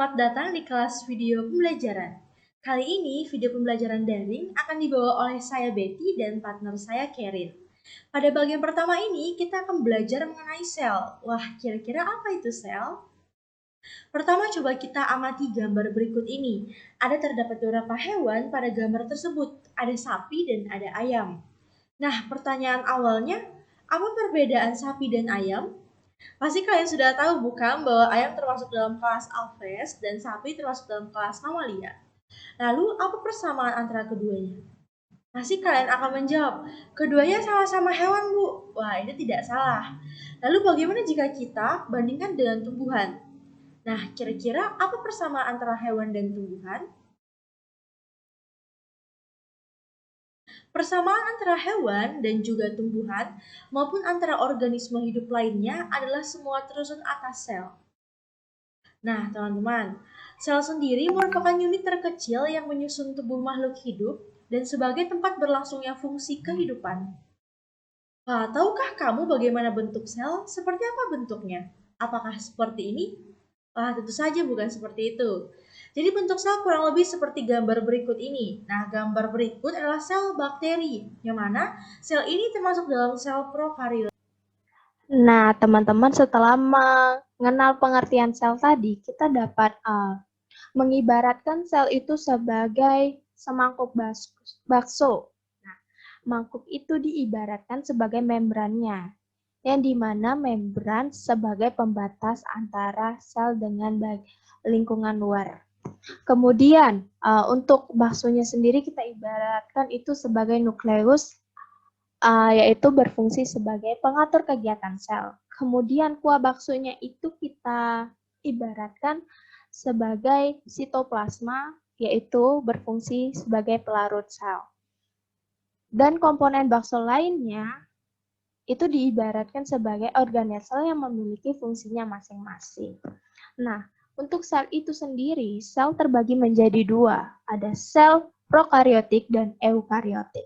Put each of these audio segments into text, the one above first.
Selamat datang di kelas video pembelajaran. Kali ini video pembelajaran daring akan dibawa oleh saya Betty dan partner saya Kerin. Pada bagian pertama ini kita akan belajar mengenai sel. Wah, kira-kira apa itu sel? Pertama coba kita amati gambar berikut ini. Ada terdapat beberapa hewan pada gambar tersebut. Ada sapi dan ada ayam. Nah, pertanyaan awalnya, apa perbedaan sapi dan ayam? Pasti kalian sudah tahu bukan bahwa ayam termasuk dalam kelas Aves dan sapi termasuk dalam kelas Mamalia. Lalu apa persamaan antara keduanya? Pasti kalian akan menjawab, keduanya sama-sama hewan Bu. Wah, ini tidak salah. Lalu bagaimana jika kita bandingkan dengan tumbuhan? Nah, kira-kira apa persamaan antara hewan dan tumbuhan? Persamaan antara hewan dan juga tumbuhan maupun antara organisme hidup lainnya adalah semua tersusun atas sel. Nah, teman-teman, sel sendiri merupakan unit terkecil yang menyusun tubuh makhluk hidup dan sebagai tempat berlangsungnya fungsi kehidupan. Wah, tahukah kamu bagaimana bentuk sel? Seperti apa bentuknya? Apakah seperti ini? Wah, tentu saja bukan seperti itu. Jadi bentuk sel kurang lebih seperti gambar berikut ini. Nah, gambar berikut adalah sel bakteri, yang mana sel ini termasuk dalam sel prokariot. Nah, teman-teman, setelah mengenal pengertian sel tadi, kita dapat mengibaratkan sel itu sebagai semangkuk bakso. Nah, mangkuk itu diibaratkan sebagai membrannya, yang dimana membran sebagai pembatas antara sel dengan lingkungan luar. Kemudian, untuk baksonya sendiri kita ibaratkan itu sebagai nukleus, yaitu berfungsi sebagai pengatur kegiatan sel. Kemudian kuah baksonya itu kita ibaratkan sebagai sitoplasma, yaitu berfungsi sebagai pelarut sel. Dan komponen bakso lainnya itu diibaratkan sebagai organel sel yang memiliki fungsinya masing-masing. Nah, untuk sel itu sendiri, sel terbagi menjadi dua, ada sel prokariotik dan eukariotik.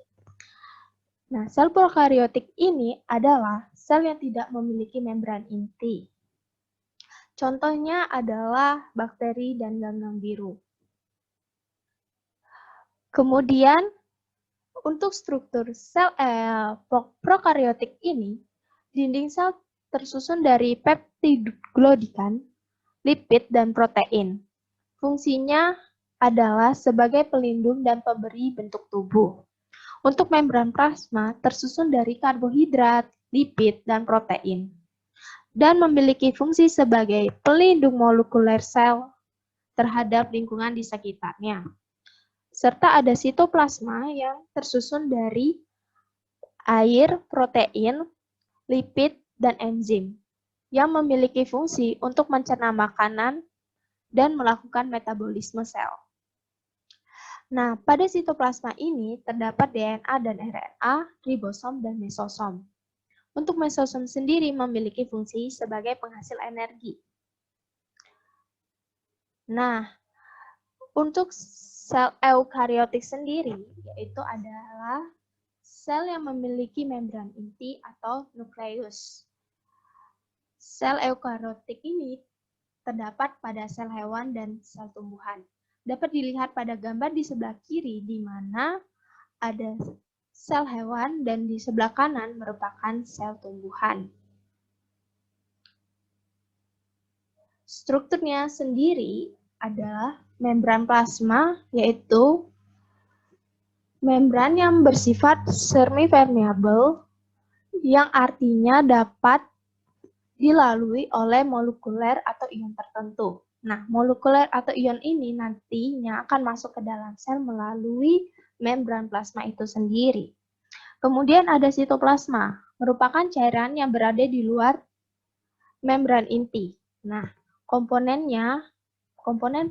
Nah, sel prokariotik ini adalah sel yang tidak memiliki membran inti. Contohnya adalah bakteri dan ganggang biru. Kemudian, untuk struktur sel prokariotik ini, dinding sel tersusun dari peptidoglodikan, lipid, dan protein. Fungsinya adalah sebagai pelindung dan pemberi bentuk tubuh. Untuk membran plasma tersusun dari karbohidrat, lipid, dan protein, dan memiliki fungsi sebagai pelindung molekuler sel terhadap lingkungan di sekitarnya. Serta ada sitoplasma yang tersusun dari air, protein, lipid, dan enzim yang memiliki fungsi untuk mencerna makanan dan melakukan metabolisme sel. Nah, pada sitoplasma ini terdapat DNA dan RNA, ribosom, dan mesosom. Untuk mesosom sendiri memiliki fungsi sebagai penghasil energi. Nah, untuk sel eukariotik sendiri, yaitu adalah sel yang memiliki membran inti atau nukleus. Sel eukariotik ini terdapat pada sel hewan dan sel tumbuhan. Dapat dilihat pada gambar di sebelah kiri, di mana ada sel hewan dan di sebelah kanan merupakan sel tumbuhan. Strukturnya sendiri adalah membran plasma, yaitu membran yang bersifat semi-permeable, yang artinya dapat dilalui oleh molekuler atau ion tertentu. Nah, molekuler atau ion ini nantinya akan masuk ke dalam sel melalui membran plasma itu sendiri. Kemudian ada sitoplasma, merupakan cairan yang berada di luar membran inti. Nah, komponen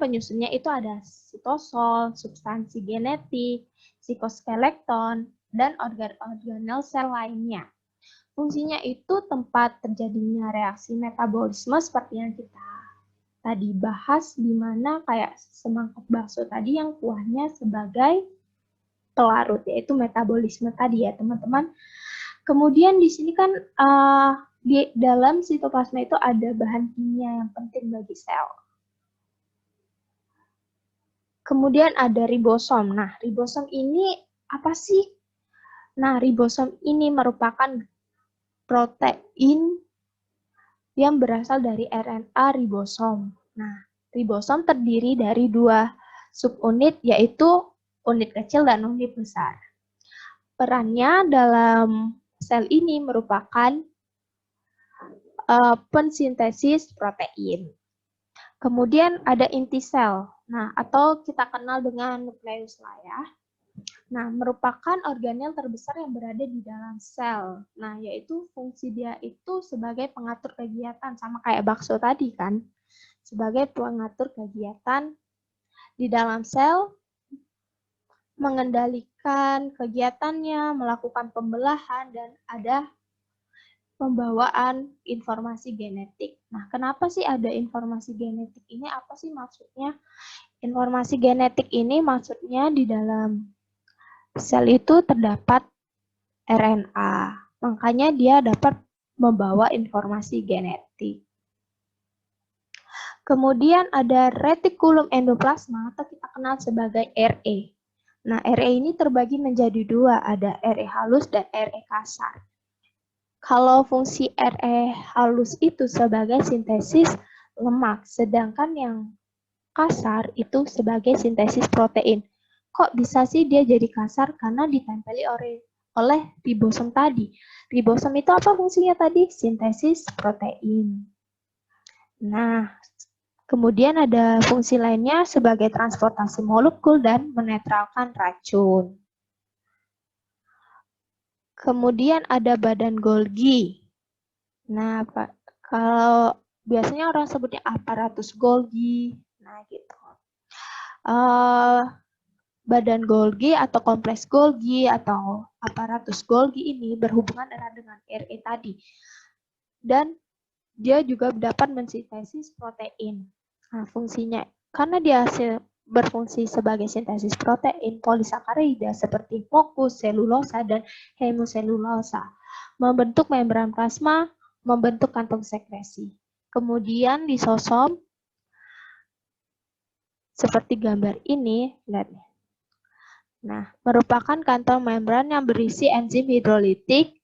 penyusunnya itu ada sitosol, substansi genetik, sitoskeleton, dan organel sel lainnya. Fungsinya itu tempat terjadinya reaksi metabolisme seperti yang kita tadi bahas, di mana kayak semangkuk bakso tadi yang kuahnya sebagai pelarut, yaitu metabolisme tadi ya teman-teman. Kemudian di sini kan di dalam sitoplasma itu ada bahan kimia yang penting bagi sel. Kemudian ada ribosom. Nah, ribosom ini apa sih? Nah, ribosom ini merupakan protein yang berasal dari RNA ribosom. Nah, ribosom terdiri dari dua subunit, yaitu unit kecil dan unit besar. Perannya dalam sel ini merupakan pensintesis protein. Kemudian ada inti sel, nah atau kita kenal dengan nukleus lah ya. Nah, merupakan organel terbesar yang berada di dalam sel. Nah, yaitu fungsi dia itu sebagai pengatur kegiatan, sama kayak bakso tadi kan. Sebagai pengatur kegiatan di dalam sel, mengendalikan kegiatannya, melakukan pembelahan, dan ada pembawaan informasi genetik. Nah, kenapa sih ada informasi genetik ini? Apa sih maksudnya? Informasi genetik ini maksudnya di dalam sel itu terdapat RNA. Makanya dia dapat membawa informasi genetik. Kemudian ada retikulum endoplasma atau kita kenal sebagai RE. Nah, RE ini terbagi menjadi dua, ada RE halus dan RE kasar. Kalau fungsi RE halus itu sebagai sintesis lemak, sedangkan yang kasar itu sebagai sintesis protein. Kok bisa sih dia jadi kasar? Karena ditempeli oleh ribosom tadi. Ribosom itu apa fungsinya tadi? Sintesis protein. Nah, kemudian ada fungsi lainnya sebagai transportasi molekul dan menetralkan racun. Kemudian ada badan Golgi. Nah, kalau biasanya orang sebutnya aparatus Golgi. Nah, gitu. Badan Golgi atau kompleks Golgi atau aparatus Golgi ini berhubungan erat dengan RE tadi. Dan dia juga dapat mensintesis protein. Nah, fungsinya, karena dia berfungsi sebagai sintesis protein, polisakarida seperti mukus, selulosa, dan hemoselulosa, membentuk membran plasma, membentuk kantong sekresi. Kemudian lisosom, seperti gambar ini, lihat nih. Nah, merupakan kantong membran yang berisi enzim hidrolitik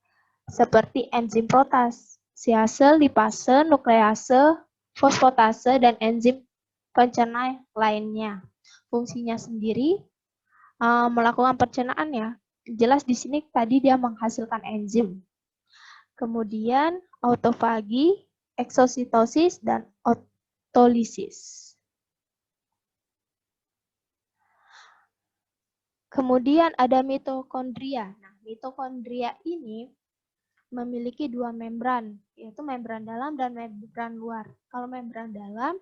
seperti enzim protasiase, lipase, nuklease, fosfatase, dan enzim pencerna lainnya. Fungsinya sendiri melakukan pencernaan ya. Jelas di sini tadi dia menghasilkan enzim. Kemudian autofagi, eksositosis, dan otolisis. Kemudian ada mitokondria. Nah, mitokondria ini memiliki dua membran, yaitu membran dalam dan membran luar. Kalau membran dalam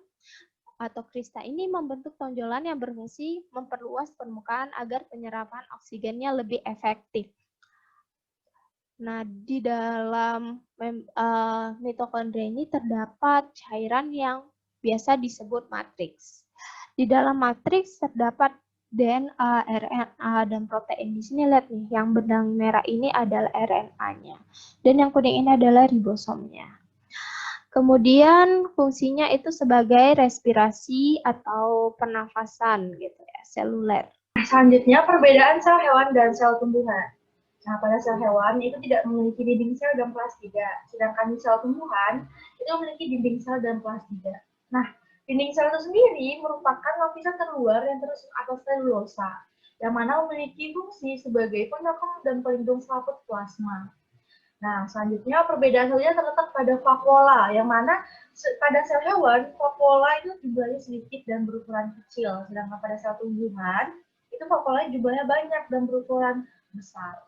atau krista ini membentuk tonjolan yang berfungsi memperluas permukaan agar penyerapan oksigennya lebih efektif. Nah, di dalam mitokondria ini terdapat cairan yang biasa disebut matriks. Di dalam matriks terdapat DNA, RNA, dan protein. Di sini lihat nih, yang benang merah ini adalah RNA-nya. Dan yang kuning ini adalah ribosomnya. Kemudian fungsinya itu sebagai respirasi atau pernafasan gitu ya, seluler. Selanjutnya perbedaan sel hewan dan sel tumbuhan. Nah, pada sel hewan itu tidak memiliki dinding sel dan plastida, sedangkan di sel tumbuhan itu memiliki dinding sel dan plastida. Nah, dinding sel itu sendiri merupakan lapisan terluar yang tersusun atas selulosa, yang mana memiliki fungsi sebagai penyokong dan pelindung selaput plasma. Nah, selanjutnya perbedaan selnya terletak pada vakuola, yang mana pada sel hewan, vakuola itu jumlahnya sedikit dan berukuran kecil, sedangkan pada sel tumbuhan, itu vakuola jumlahnya banyak dan berukuran besar.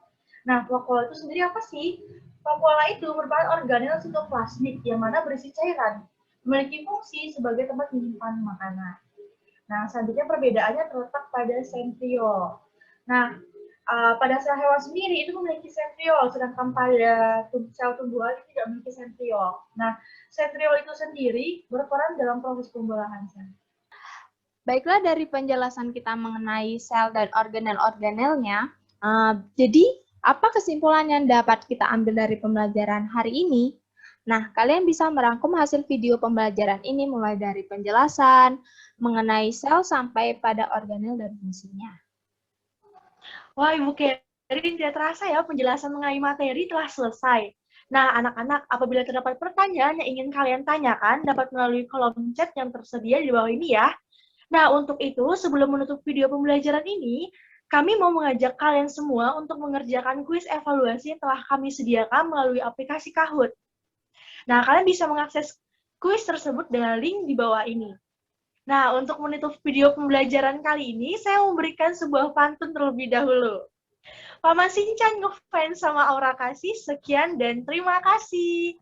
Nah, vakuola itu sendiri apa sih? Vakuola itu merupakan organel sitoplasmik, yang mana berisi cairan, memiliki fungsi sebagai tempat menyimpan makanan. Nah, selanjutnya perbedaannya terletak pada sentriol. Nah, pada sel hewan sendiri itu memiliki sentriol, sedangkan pada sel tumbuhan itu tidak memiliki sentriol. Nah, sentriol itu sendiri berperan dalam proses pembelahan sel. Baiklah, dari penjelasan kita mengenai sel dan organel-organelnya, jadi apa kesimpulan yang dapat kita ambil dari pembelajaran hari ini? Nah, kalian bisa merangkum hasil video pembelajaran ini mulai dari penjelasan mengenai sel sampai pada organel dan fungsinya. Wah, Ibu Kerin, tidak terasa ya penjelasan mengenai materi telah selesai. Nah, anak-anak, apabila terdapat pertanyaan yang ingin kalian tanyakan, dapat melalui kolom chat yang tersedia di bawah ini ya. Nah, untuk itu, sebelum menutup video pembelajaran ini, kami mau mengajak kalian semua untuk mengerjakan kuis evaluasi yang telah kami sediakan melalui aplikasi Kahoot. Nah, kalian bisa mengakses kuis tersebut dengan link di bawah ini. Nah, untuk menutup video pembelajaran kali ini, saya memberikan sebuah pantun terlebih dahulu. Paman Shinchan ngefans sama Aura Kasih, sekian dan terima kasih.